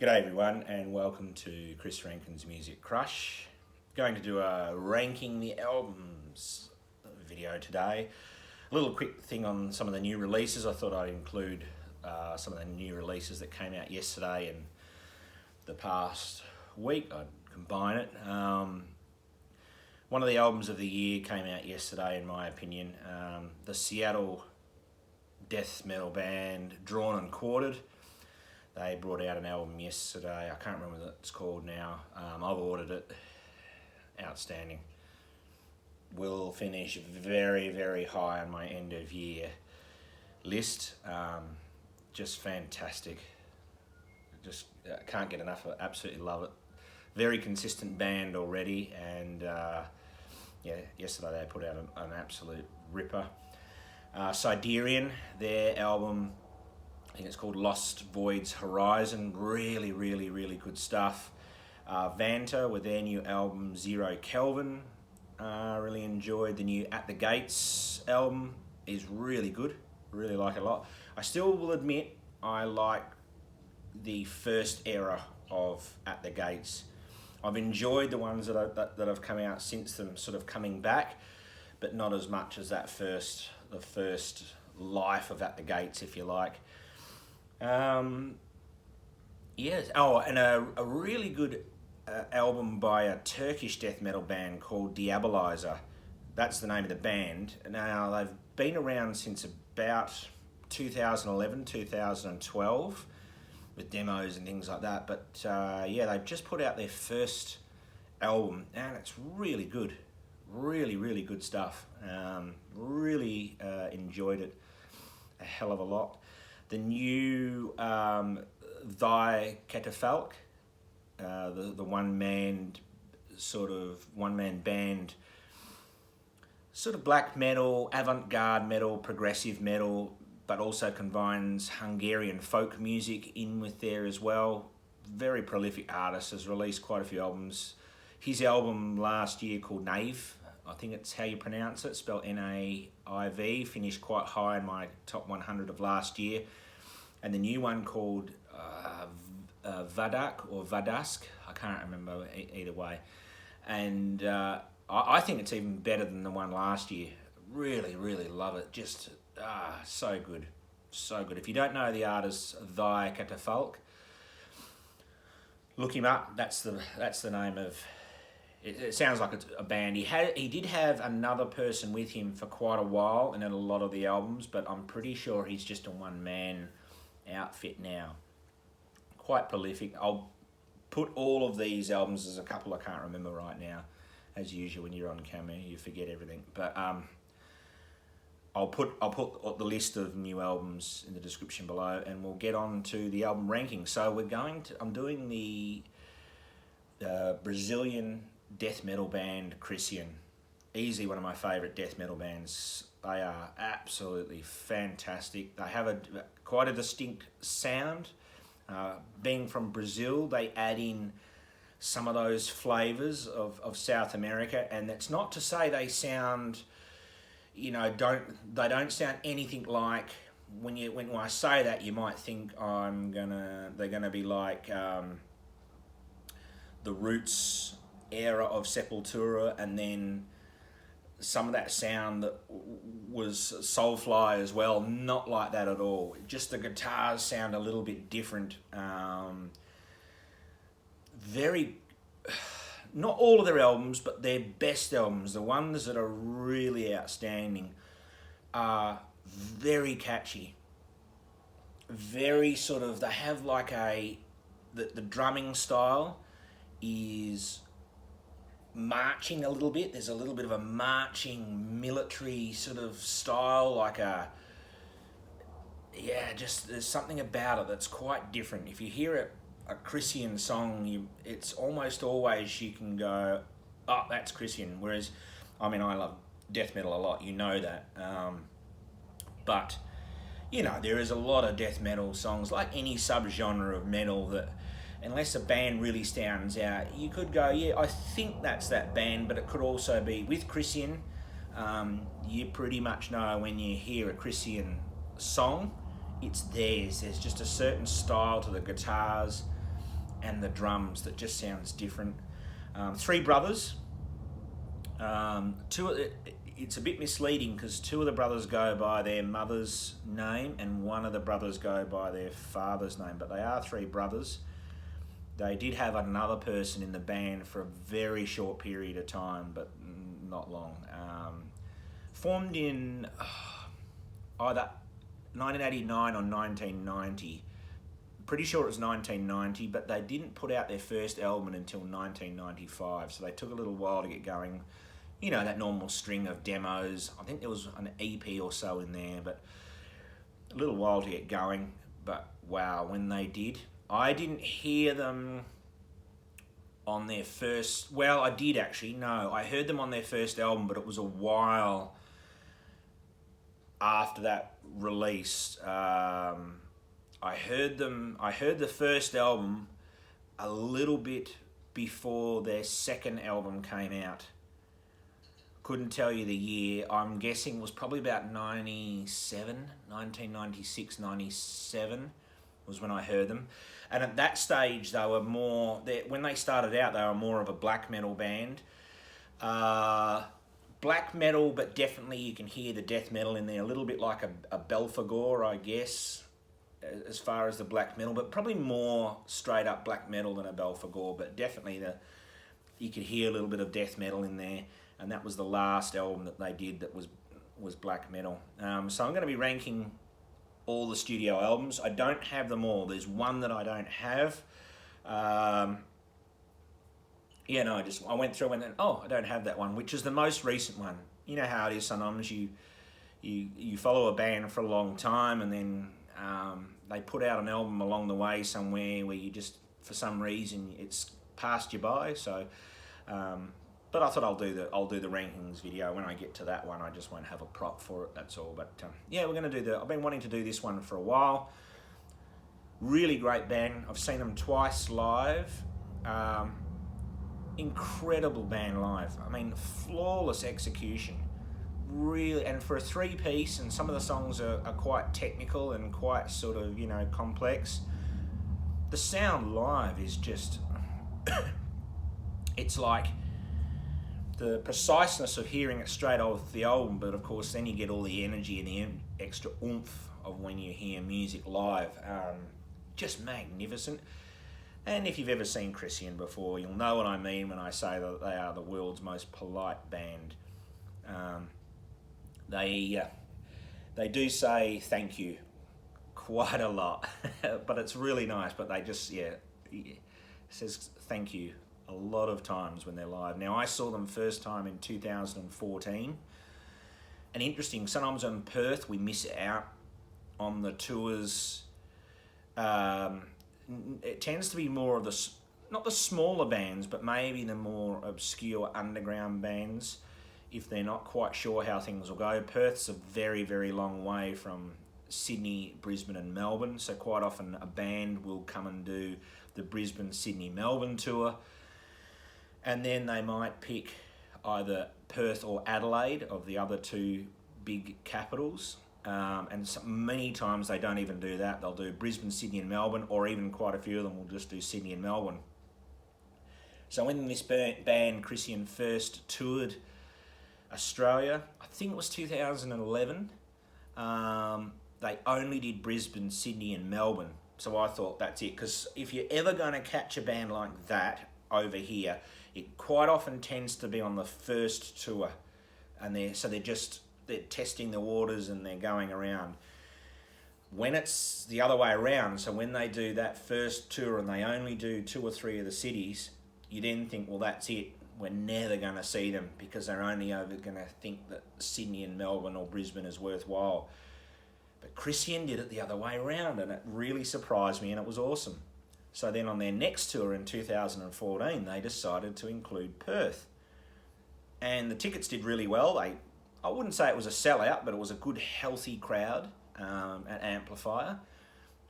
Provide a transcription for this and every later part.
G'day everyone and welcome to Chris Rankin's Music Crush. Going to do a ranking the albums video today. A little quick thing on some of the new releases. I thought I'd include some of the new releases that came out yesterday and the past week. I'd combine it. One of the albums of the year came out yesterday in my opinion. The Seattle death metal band Drawn and Quartered. They brought out an album yesterday. I can't remember what it's called now. I've ordered it. Outstanding. Will finish very, very high on my end of year list. Just fantastic. Just can't get enough of it. Absolutely love it. Very consistent band already, and yeah, yesterday they put out an absolute ripper. Siderean, their album, I think it's called Lost Void's Horizon. Really, really, really good stuff. Vanta with their new album Zero Kelvin. Really enjoyed the new At the Gates album. Is really good. Really like it a lot. I still will admit I like the first era of At the Gates. I've enjoyed the ones that have come out since them sort of coming back, but not as much as the first life of At the Gates, if you like. Yes. Oh, and a really good album by a Turkish death metal band called Diabolizer. That's the name of the band. Now, they've been around since about 2011, 2012 with demos and things like that. But yeah, they've just put out their first album and it's really good. Really, really good stuff. Really enjoyed it a hell of a lot. The new Catafalque, the one-man band, sort of black metal, avant-garde metal, progressive metal, but also combines Hungarian folk music in with there as well. Very prolific artist, has released quite a few albums. His album last year called Naive, I think it's how you pronounce it, spelled N-A-I-V, finished quite high in my top 100 of last year. And the new one called Vadak or Vadask, I can't remember either way. And I think it's even better than the one last year. Really, really love it. Just so good. So good. If you don't know the artist Catafalque, look him up. That's the name of it. Sounds like it's a band. He did have another person with him for quite a while and in a lot of the albums, but I'm pretty sure he's just a one-man outfit now. Quite prolific. I'll put all of these albums, there's a couple I can't remember right now. As usual, when you're on camera, you forget everything. But I'll put the list of new albums in the description below, and we'll get on to the album ranking. So I'm doing the Brazilian death metal band Krisiun. Easily one of my favourite death metal bands. They are absolutely fantastic. They have quite a distinct sound. Being from Brazil, they add in some of those flavours of South America, and that's not to say they sound, they don't sound anything like, when I say that, you might think they're gonna be like the Roots era of Sepultura, and then some of that sound that was Soulfly as well. Not like that at all. Just the guitars sound a little bit different. Not all of their albums, but their best albums, the ones that are really outstanding, are very catchy. Very sort of, they have like the drumming style is marching a little bit. There's a little bit of a marching military sort of style, just there's something about it that's quite different. If you hear a Krisiun song, it's almost always you can go, oh, that's Krisiun. Whereas, I love death metal a lot, you know that. But, there is a lot of death metal songs, like any subgenre of metal, that unless a band really stands out, you could go, yeah, I think that's that band, but it could also be with Krisiun. You pretty much know when you hear a Krisiun song, it's theirs. There's just a certain style to the guitars. and the drums that just sounds different. Three brothers. It's a bit misleading because two of the brothers go by their mother's name and one of the brothers go by their father's name, but they are three brothers. They did have another person in the band for a very short period of time, but not long. Formed in either 1989 or 1990. Pretty sure it was 1990, but they didn't put out their first album until 1995, so they took a little while to get going. You know, that normal string of demos. I think there was an EP or so in there, but a little while to get going. But wow, when they did, I didn't hear them on their first... Well, I did actually. No, I heard them on their first album, but it was a while after that release. I heard the first album a little bit before their second album came out. Couldn't tell you the year. I'm guessing it was probably about 1996, 97 was when I heard them. And at that stage, they were more... When they started out, they were more of a black metal band. Black metal, but definitely you can hear the death metal in there. A little bit like a Belphegor, I guess, as far as the black metal, but probably more straight up black metal than a Belphegor, but definitely you could hear a little bit of death metal in there. And that was the last album that they did that was black metal. So I'm going to be ranking all the studio albums. I don't have them all. There's one that I don't have. I went through and then, I don't have that one, which is the most recent one. You know how it is sometimes you follow a band for a long time and then they put out an album along the way somewhere where you just, for some reason, it's passed you by. So... but I thought I'll do the rankings video when I get to that one. I just won't have a prop for it, that's all. But yeah, we're going to do I've been wanting to do this one for a while. Really great band. I've seen them twice live. Incredible band live. I mean, flawless execution. Really, and for a three-piece, and some of the songs are quite technical and quite sort of, complex. The sound live is just... it's like... the preciseness of hearing it straight off the album, but of course then you get all the energy and the extra oomph of when you hear music live. Just magnificent. And if you've ever seen Krisiun before, you'll know what I mean when I say that they are the world's most polite band. They do say thank you quite a lot, but it's really nice. But they just, it says thank you a lot of times when they're live. Now, I saw them first time in 2014. And interesting, sometimes in Perth, we miss out on the tours. It tends to be more of not the smaller bands, but maybe the more obscure underground bands, if they're not quite sure how things will go. Perth's a very, very long way from Sydney, Brisbane and Melbourne. So quite often a band will come and do the Brisbane, Sydney, Melbourne tour. And then they might pick either Perth or Adelaide of the other two big capitals. Many times they don't even do that. They'll do Brisbane, Sydney and Melbourne, or even quite a few of them will just do Sydney and Melbourne. So when this band, Krisiun, first toured Australia, I think it was 2011, they only did Brisbane, Sydney and Melbourne. So I thought that's it, because if you're ever going to catch a band like that over here, it quite often tends to be on the first tour, and they're testing the waters and they're going around. When it's the other way around, so when they do that first tour and they only do 2 or 3 of the cities, you then think, well, that's it. We're never going to see them because they're only ever going to think that Sydney and Melbourne or Brisbane is worthwhile. But Krisiun did it the other way around, and it really surprised me, and it was awesome. So then on their next tour in 2014, they decided to include Perth. And the tickets did really well. I wouldn't say it was a sellout, but it was a good, healthy crowd at Amplifier.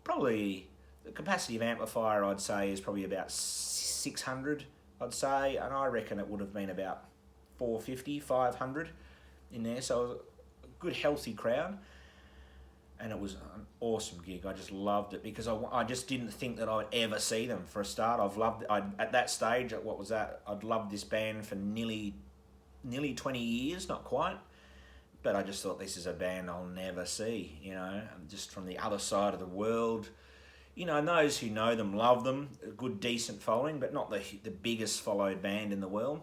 Probably, the capacity of Amplifier, I'd say, is probably about 600, I'd say. And I reckon it would have been about 450, 500 in there. So a good, healthy crowd. and it was an awesome gig. I just loved it because I just didn't think that I would ever see them. For a start, at that stage, what was that? I'd loved this band for nearly 20 years, not quite. But I just thought, this is a band I'll never see, you know, just from the other side of the world. You know, and those who know them love them, a good, decent following, but not the biggest followed band in the world.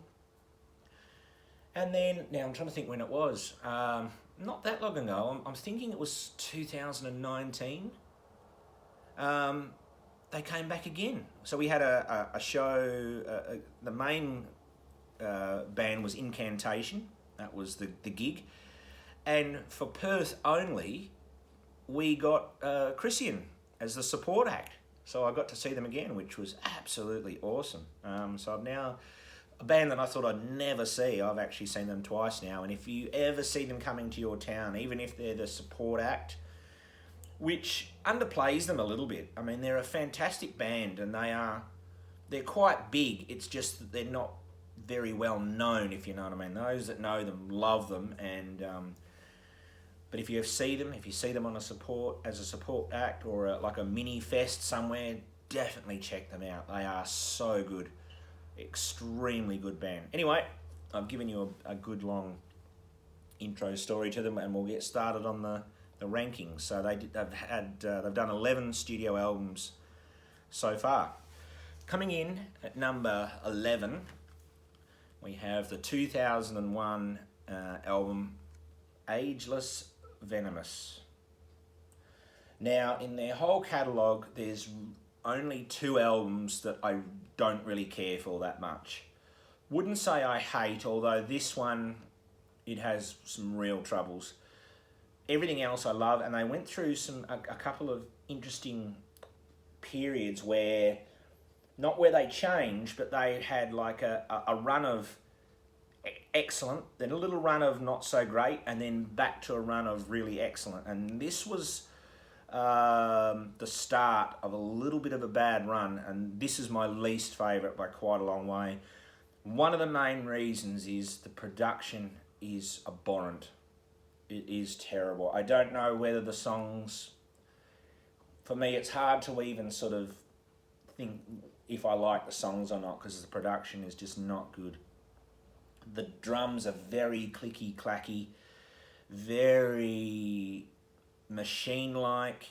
And then, now I'm trying to think when it was. Not that long ago, I'm thinking it was 2019. They came back again. So we had a show, the main band was Incantation. That was the gig. And for Perth only, we got Krisiun as the support act. So I got to see them again, which was absolutely awesome. So I've now, a band that I thought I'd never see, I've actually seen them twice now. And if you ever see them coming to your town, even if they're the support act, which underplays them a little bit. I mean, they're a fantastic band and they're quite big. It's just that they're not very well known, if you know what I mean. Those that know them love them, and but if you see them on as a support act or like a mini fest somewhere, definitely check them out. They are so good, extremely good band. Anyway, I've given you a good long intro story to them, and we'll get started on the rankings. So they've done 11 studio albums so far. Coming in at number 11, we have the 2001 album Ageless Venomous. Now, in their whole catalogue, there's only 2 albums that I don't really care for that much. Wouldn't say I hate, although this one, it has some real troubles. Everything else I love, and they went through a couple of interesting periods where, not where they changed, but they had like a run of excellent, then a little run of not so great, and then back to a run of really excellent. And this was the start of a little bit of a bad run, and this is my least favourite by quite a long way. One of the main reasons is the production is abhorrent. It is terrible. I don't know whether the songs, for me, it's hard to even sort of think if I like the songs or not, because the production is just not good. The drums are very clicky clacky, very machine-like,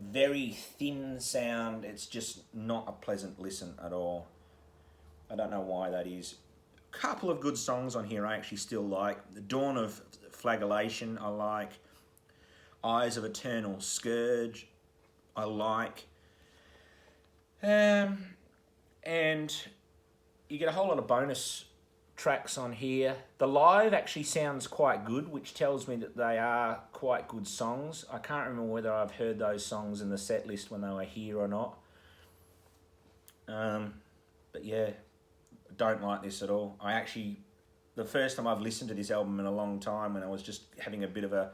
very thin sound. It's just not a pleasant listen at all. I don't know why that is. A couple of good songs on here I actually still like. The Dawn of Flagellation I like. Eyes of Eternal Scourge I like. And you get a whole lot of bonus tracks on here. The live actually sounds quite good, which tells me that they are quite good songs. I can't remember whether I've heard those songs in the set list when they were here or not. But yeah, don't like this at all. The first time I've listened to this album in a long time, when I was just having a bit of a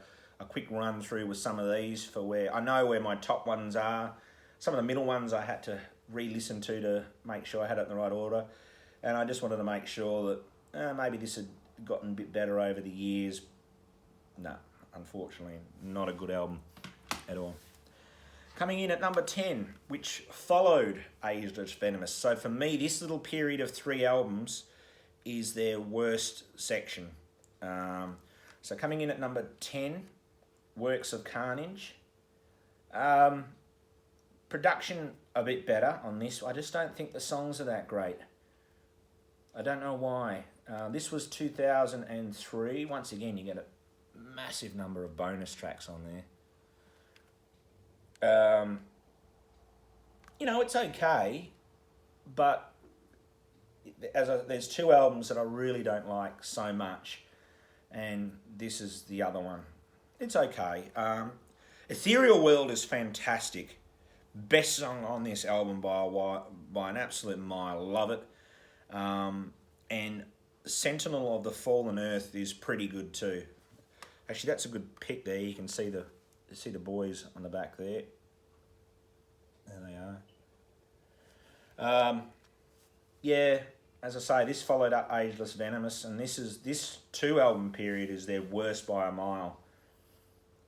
quick run through with some of these for where I know where my top ones are. Some of the middle ones I had to re-listen to make sure I had it in the right order, and I just wanted to make sure that maybe this had gotten a bit better over the years. No, unfortunately, not a good album at all. Coming in at number 10, which followed Ageless Venomous. So for me, this little period of 3 albums is their worst section. So coming in at number 10, Works of Carnage. Production a bit better on this. I just don't think the songs are that great. I don't know why. This was 2003. Once again, you get a massive number of bonus tracks on there. You know, it's okay, but there's 2 albums that I really don't like so much, and this is the other one. It's okay. Ethereal World is fantastic. Best song on this album by an absolute mile. Love it. And Sentinel of the Fallen Earth is pretty good too. Actually, that's a good pick there. You can see the boys on the back there. There they are. Yeah, as I say, this followed up Ageless Venomous, and this 2-album period is their worst by a mile.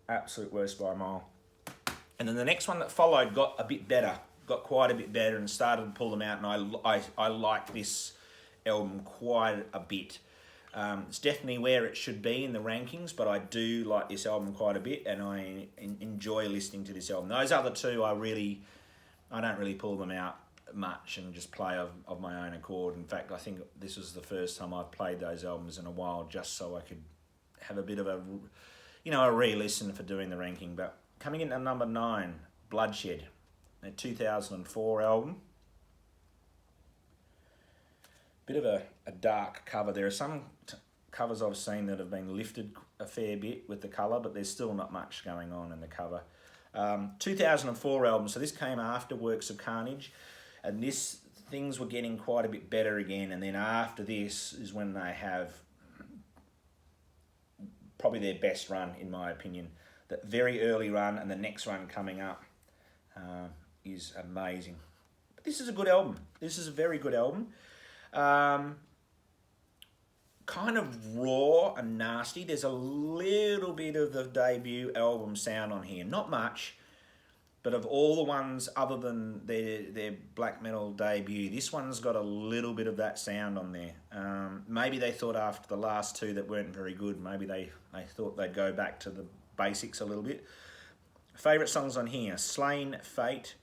Absolute worst by a mile. And then the next one that followed got a bit better, got quite a bit better, and started to pull them out, and I like this album quite a bit. It's definitely where it should be in the rankings, but I do like this album quite a bit, and I enjoy listening to this album. Those other two, I don't really pull them out much and just play of my own accord. In fact, I think this was the first time I've played those albums in a while, just so I could have a bit of a re-listen for doing the ranking. But coming in at number 9, Bloodshed, a 2004 album. Bit of a dark cover. There are some covers I've seen that have been lifted a fair bit with the colour, but there's still not much going on in the cover. 2004 album, so this came after Works of Carnage, and things were getting quite a bit better again, and then after this is when they have probably their best run, in my opinion. The very early run and the next run coming up is amazing. But this is a good album. This is a very good album. Kind of raw and nasty. There's a little bit of the debut album sound on here. Not much, but of all the ones other than their black metal debut, this one's got a little bit of that sound on there. Maybe they thought after the last two that weren't very good, maybe they thought they'd go back to the basics a little bit. Favourite songs on here: Slain Fate,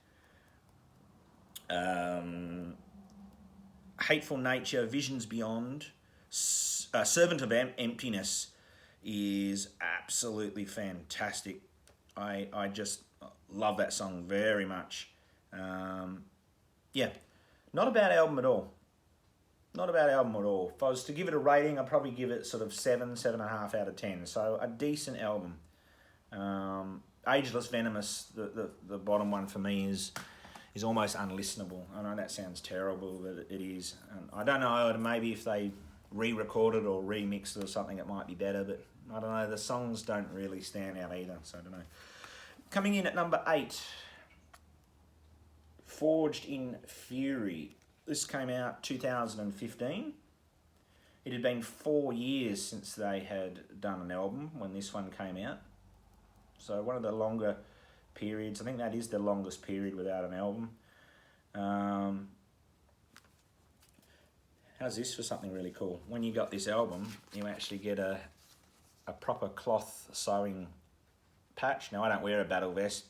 Hateful Nature, Visions Beyond, Servant of Emptiness is absolutely fantastic. I just love that song very much. Yeah, not a bad album at all. Not a bad album at all. If I was to give it a rating, I'd probably give it sort of 7.5 out of 10. So a decent album. Ageless Venomous, the bottom one for me, is almost unlistenable. I know that sounds terrible, but it is. And I don't know, maybe if they re-recorded or remixed it or something, it might be better, but I don't know, the songs don't really stand out either, so I don't know. Coming in at number 8, Forged in Fury. This came out 2015. It had been 4 years since they had done an album when this one came out. So one of the longer periods. I think that is the longest period without an album. How's this for something really cool? When you got this album, you actually get a proper cloth sewing patch. Now, I don't wear a battle vest.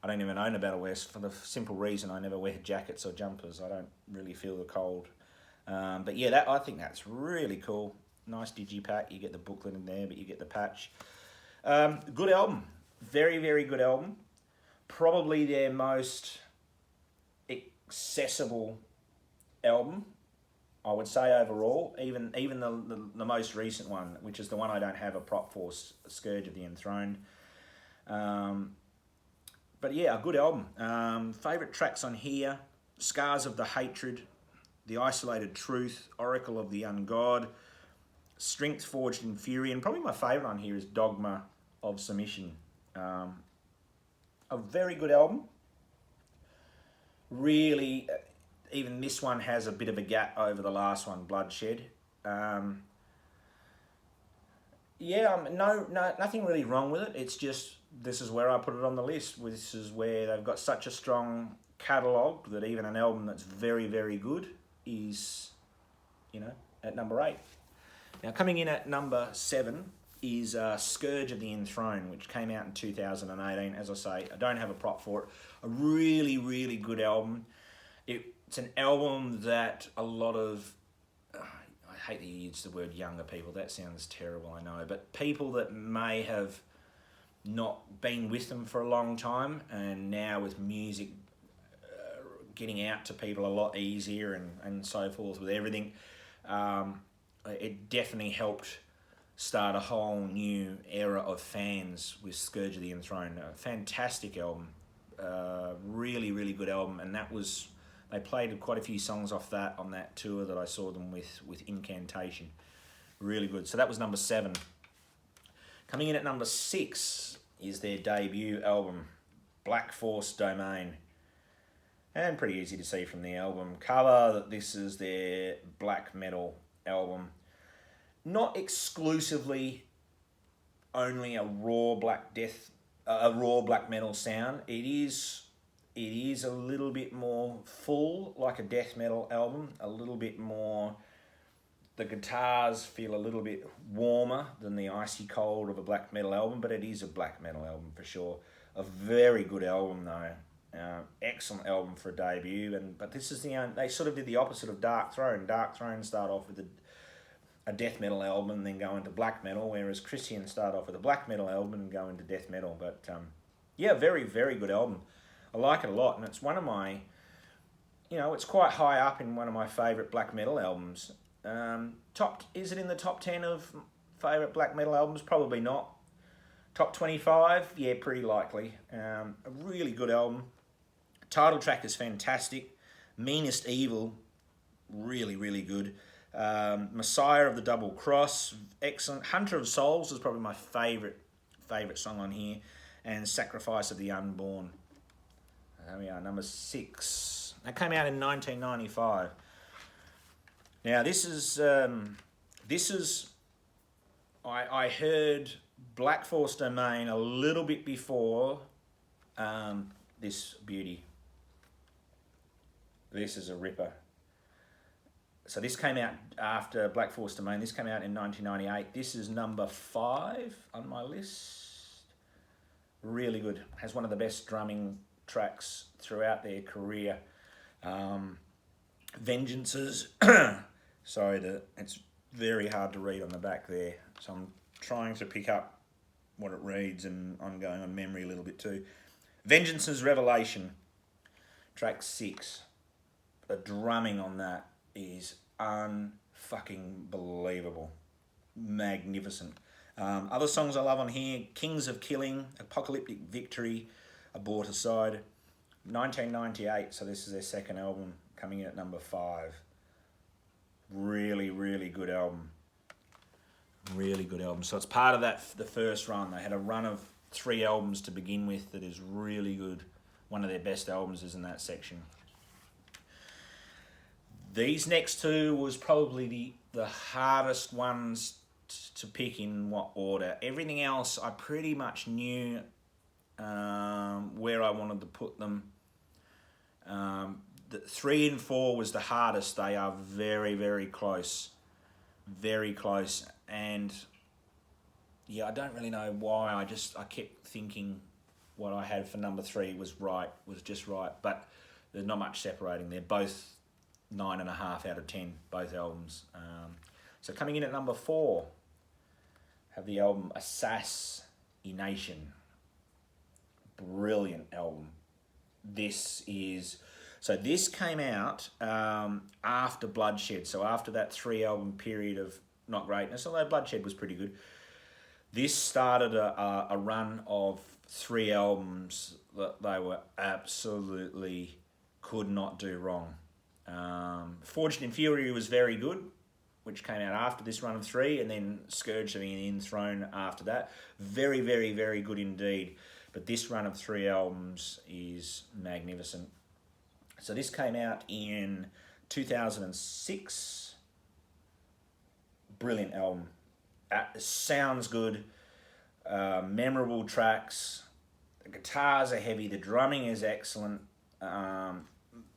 I don't even own a battle vest for the simple reason I never wear jackets or jumpers. I don't really feel the cold. But yeah, I think that's really cool. Nice digipack. You get the booklet in there, but you get the patch. Good album. Very, very good album. Probably their most accessible album, I would say, overall. Even the most recent one, which is the one I don't have a prop for, Scourge of the Enthroned. But yeah, a good album. Favourite tracks on here: Scars of the Hatred, The Isolated Truth, Oracle of the Ungod, Strength Forged in Fury, and probably my favourite on here is Dogma of Submission. A very good album. Really, even this one has a bit of a gap over the last one, Bloodshed. Nothing really wrong with it. It's just, this is where I put it on the list. This is where they've got such a strong catalogue that even an album that's very, very good is, at number 8. Now, coming in at number 7 is Scourge of the Enthroned, which came out in 2018. As I say, I don't have a prop for it. A really, really good album. It's an album that a lot of, I hate to use the word younger people, that sounds terrible, I know, but people that may have not been with them for a long time, and now with music getting out to people a lot easier and so forth with everything, it definitely helped start a whole new era of fans with Scourge of the Enthroned. A fantastic album, really, really good album, and they played quite a few songs off that on that tour that I saw them with Incantation. Really good. So that was number 7. Coming in at number 6 is their debut album, Black Force Domain. and pretty easy to see from the album cover that this is their black metal album. Not exclusively only a raw black metal sound. It is a little bit more full, like a death metal album. A little bit more. The guitars feel a little bit warmer than the icy cold of a black metal album, but it is a black metal album for sure. A very good album though. Excellent album for a debut, but this is they sort of did the opposite of Dark Throne. Dark Throne start off with a death metal album and then go into black metal, whereas Krisiun start off with a black metal album and go into death metal. But yeah, very, very good album. I like it a lot, and it's one of my, it's quite high up in one of my favourite black metal albums. Is it in the top 10 of favourite black metal albums? Probably not. Top 25? Yeah, pretty likely. A really good album. Title track is fantastic. Meanest Evil, really, really good. Messiah of the Double Cross, excellent. Hunter of Souls is probably my favourite song on here. And Sacrifice of the Unborn. There we are, number 6. That came out in 1995. Now this is I heard Black Force Domain a little bit before this beauty. This is a ripper. So this came out after Black Force Domain. This came out in 1998. This is number 5 on my list. Really good. Has one of the best drumming tracks throughout their career. Vengeances. Sorry, it's very hard to read on the back there. So I'm trying to pick up what it reads, and I'm going on memory a little bit too. Vengeance's Revelation, track 6. The drumming on that is unfucking believable. Magnificent. Other songs I love on here, Kings of Killing, Apocalyptic Victory, Aborticide, 1998, so this is their second album, coming in at number 5. Really, really good album. Really good album. So it's part of the first run. They had a run of 3 albums to begin with that is really good. One of their best albums is in that section. These next 2 was probably the hardest ones to pick in what order. Everything else I pretty much knew where I wanted to put them. The 3 and 4 was the hardest. They are very, very close. Very close. And yeah, I don't really know why. I kept thinking what I had for number 3 was just right. But there's not much separating. They're both 9.5 out of 10, both albums. So coming in at number 4, have the album Assassination. Brilliant album. This came out after Bloodshed, so after that 3 album period of not greatness, although Bloodshed was pretty good. This started a run of 3 albums that they were absolutely could not do wrong. Forged in Fury was very good, which came out after this run of 3, and then Scourge and Enthroned after that. Very, very, very good indeed. But this run of 3 albums is magnificent. So this came out in 2006. Brilliant album. Sounds good. Memorable tracks. The guitars are heavy. The drumming is excellent.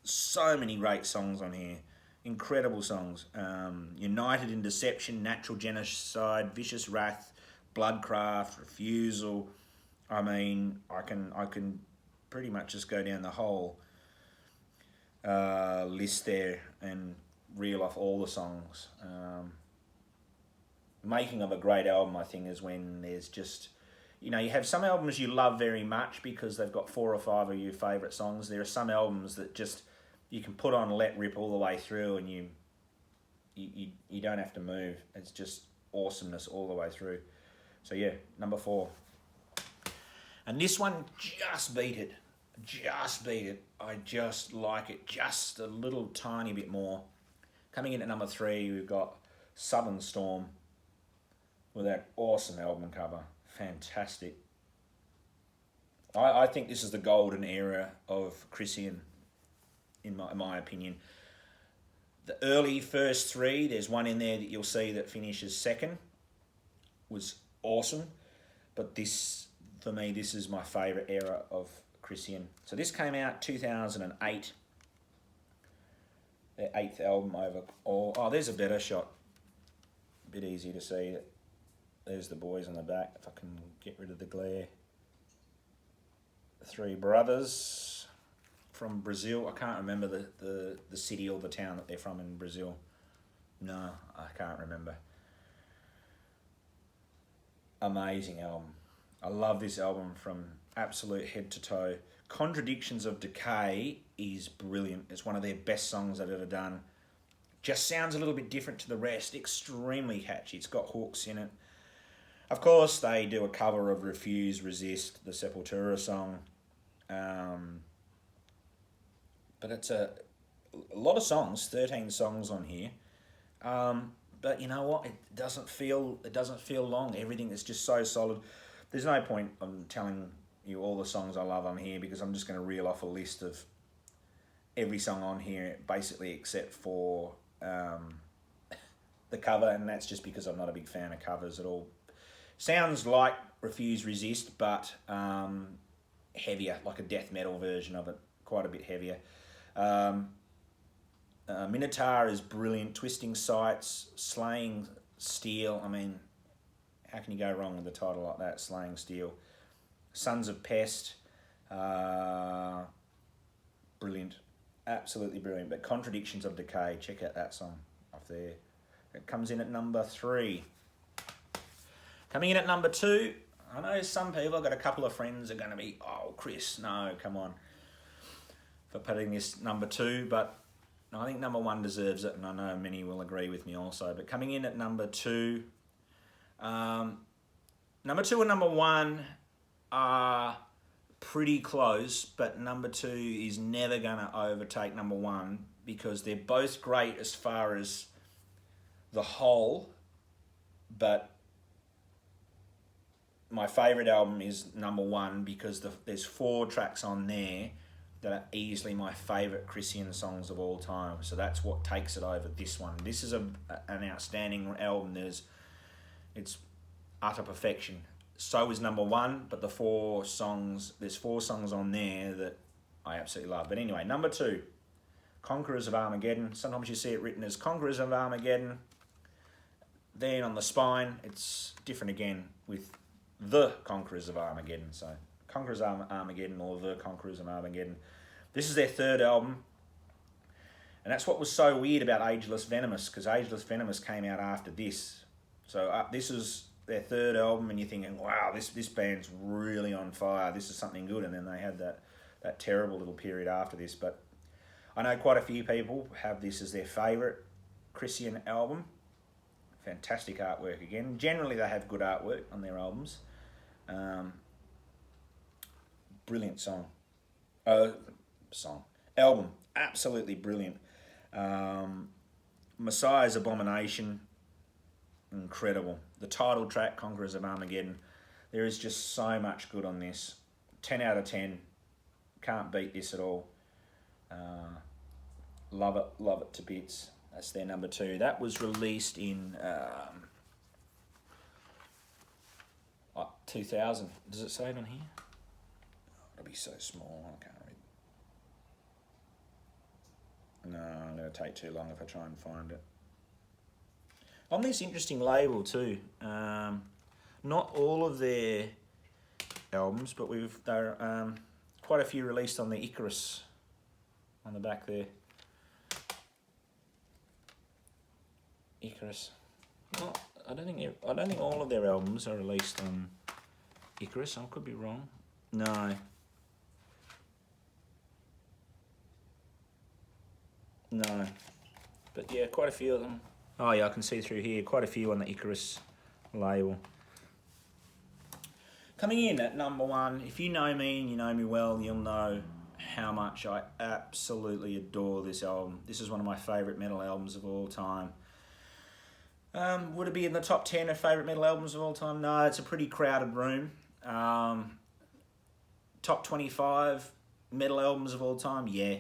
So many great songs on here. Incredible songs. United in Deception, Natural Genocide, Vicious Wrath, Bloodcraft, Refusal. I mean, I can pretty much just go down the whole list there and reel off all the songs. Making of a great album, I think, is when there's just, you have some albums you love very much because they've got 4 or 5 of your favourite songs. There are some albums that just you can put on let rip all the way through, and you don't have to move. It's just awesomeness all the way through. So yeah, number 4. And this one just beat it. I just like it just a little tiny bit more. Coming in at number 3, we've got Southern Storm with that awesome album cover. Fantastic. I think this is the golden era of Krisiun. in my opinion. The early first three, there's one in there that you'll see that finishes second, was awesome. But this, for me, this is my favourite era of Krisiun. So this came out 2008. Their 8th album over all. Oh, there's a better shot. A bit easier to see. There's the boys on the back, if I can get rid of the glare. The three brothers from Brazil. I can't remember the city or the town that they're from in Brazil. No, I can't remember. Amazing album. I love this album from absolute head to toe. Contradictions of Decay is brilliant. It's one of their best songs they've ever done. Just sounds a little bit different to the rest. Extremely catchy. It's got hooks in it. Of course, they do a cover of Refuse, Resist, the Sepultura song. But it's a lot of songs, 13 songs on here. But you know what? It doesn't feel long. Everything is just so solid. There's no point on telling you all the songs I love on here because I'm just going to reel off a list of every song on here, basically except for the cover, and that's just because I'm not a big fan of covers at all. Sounds like Refuse Resist, but heavier, like a death metal version of it, quite a bit heavier. Minotaur is brilliant. Twisting Sights, Slaying Steel. I mean, how can you go wrong with a title like that, Slaying Steel? Sons of Pest, brilliant, absolutely brilliant. But Contradictions of Decay, check out that song off there. It comes in at number 3. Coming in at number 2, I know some people, I've got a couple of friends are going to be, oh, Chris, no, come on, for putting this number 2, but I think number 1 deserves it, and I know many will agree with me also. But coming in at number 2, number 2 and number 1 are pretty close, but number 2 is never going to overtake number 1 because they're both great as far as the whole, but my favourite album is number 1 because there's 4 tracks on there that are easily my favourite Krisiun songs of all time. So that's what takes it over this one. This is an outstanding album. It's utter perfection. So is number 1, but there's 4 songs on there that I absolutely love. But anyway, number 2, Conquerors of Armageddon. Sometimes you see it written as Conquerors of Armageddon. Then on the spine, it's different again with The Conquerors of Armageddon. So Conquerors of Armageddon or The Conquerors of Armageddon. This is their 3rd album. And that's what was so weird about Ageless Venomous, because Ageless Venomous came out after this. So this is their 3rd album, and you're thinking, wow, this band's really on fire. This is something good. And then they had that terrible little period after this. But I know quite a few people have this as their favourite Krisiun album. Fantastic artwork again. Generally, they have good artwork on their albums. Brilliant song. Album. Absolutely brilliant. Messiah's Abomination. Incredible. The title track, Conquerors of Armageddon. There is just so much good on this. 10 out of 10. Can't beat this at all. Love it to bits. That's their number 2. That was released in 2000. Does it say it on here? It'll be so small, I can't read. No, I'm going to take too long if I try and find it. On this interesting label too, not all of their albums, but there are quite a few released on the Icarus on the back there. Icarus. Well, I don't think all of their albums are released on Icarus. I could be wrong. No. But yeah, quite a few of them. Oh yeah, I can see through here. Quite a few on the Icarus label. Coming in at number 1, if you know me and you know me well, you'll know how much I absolutely adore this album. This is one of my favourite metal albums of all time. Would it be in the top 10 of favourite metal albums of all time? No, it's a pretty crowded room. Top 25 metal albums of all time? Yeah.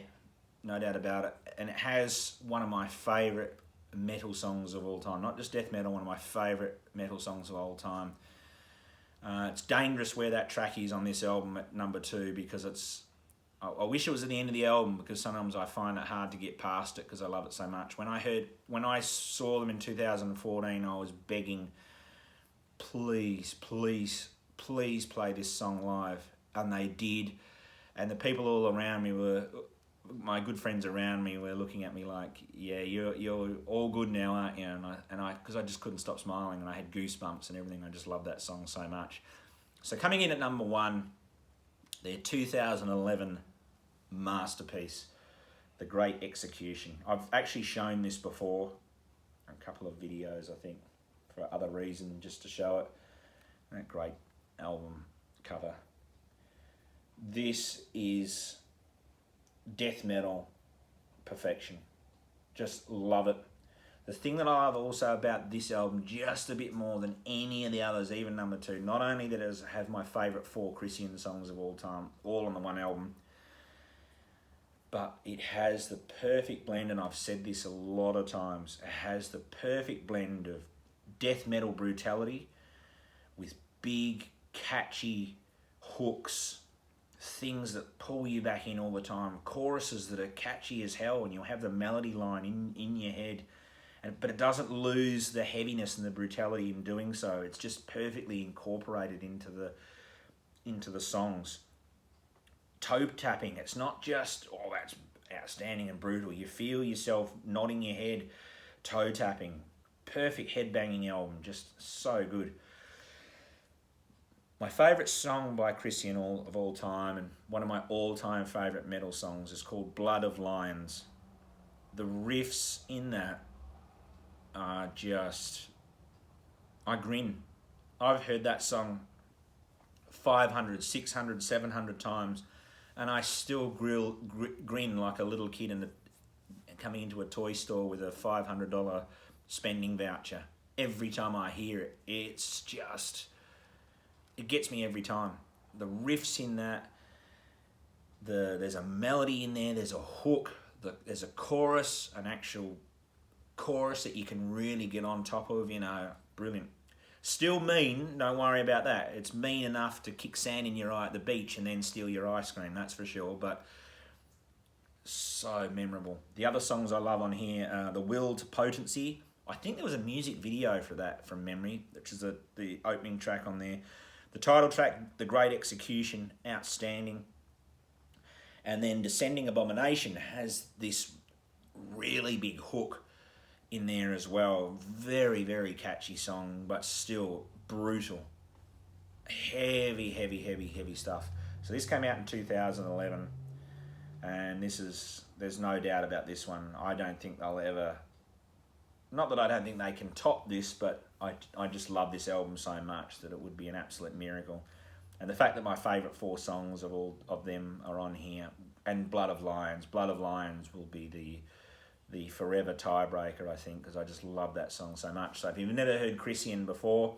no doubt about it. And it has one of my favourite metal songs of all time. Not just death metal, one of my favourite metal songs of all time. It's dangerous where that track is on this album at number 2, because it's... I wish it was at the end of the album, because sometimes I find it hard to get past it because I love it so much. When I saw them in 2014, I was begging, please, please, please play this song live. And they did. And the people all around me my good friends around me were looking at me like, yeah, you're all good now, aren't you? And I because I just couldn't stop smiling, and I had goosebumps and everything. I just love that song so much. So coming in at number 1, their 2011 masterpiece, The Great Execution. I've actually shown this before, a couple of videos, I think, for other reasons, just to show it. That great album cover. This is death metal perfection. Just love it. The thing that I love also about this album, just a bit more than any of the others, even number 2, not only that it has my favourite 4 Krisiun songs of all time, all on the one album, but it has the perfect blend, and I've said this a lot of times, it has the perfect blend of death metal brutality with big, catchy hooks, things that pull you back in all the time, choruses that are catchy as hell, and you'll have the melody line in your head, but it doesn't lose the heaviness and the brutality in doing so. It's just perfectly incorporated into the songs. Toe tapping, it's not just, oh, that's outstanding and brutal. You feel yourself nodding your head, toe tapping. Perfect headbanging album, just so good. My favourite song by Krisiun of all time, and one of my all-time favourite metal songs, is called Blood of Lions. The riffs in that are just... I grin. I've heard that song 500, 600, 700 times, and I still grin like a little kid coming into a toy store with a $500 spending voucher. Every time I hear it, it's just... it gets me every time. The riffs in that, there's a melody in there, there's a hook, there's a chorus, an actual chorus that you can really get on top of, brilliant. Still mean, don't worry about that. It's mean enough to kick sand in your eye at the beach and then steal your ice cream, that's for sure, but so memorable. The other songs I love on here, The Will to Potency. I think there was a music video for that from memory, which is the opening track on there. The title track, The Great Execution, outstanding. And then Descending Abomination has this really big hook in there as well. Very, very catchy song, but still brutal. Heavy, heavy, heavy, heavy stuff. So this came out in 2011, and there's no doubt about this one. I don't think they'll ever... not that I don't think they can top this, but I just love this album so much that it would be an absolute miracle. And the fact that my favourite 4 songs of all of them are on here, and Blood of Lions will be the forever tiebreaker, I think, because I just love that song so much. So if you've never heard Krisiun before,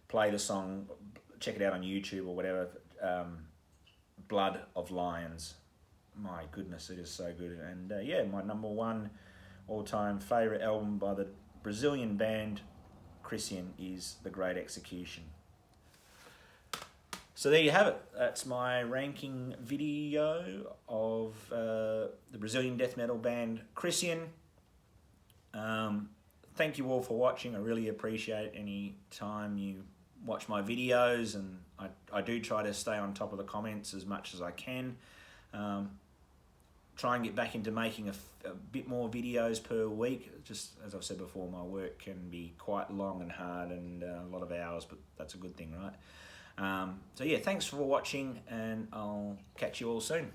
play the song, check it out on YouTube or whatever, Blood of Lions. My goodness, it is so good. And my number 1 all-time favourite album by the Brazilian band Krisiun is The Great Execution. So there you have it. That's my ranking video of the Brazilian death metal band Krisiun. Thank you all for watching. I really appreciate any time you watch my videos, and I do try to stay on top of the comments as much as I can. Try and get back into making a bit more videos per week. Just as I've said before, my work can be quite long and hard and a lot of hours, but that's a good thing, right? So yeah, thanks for watching, and I'll catch you all soon.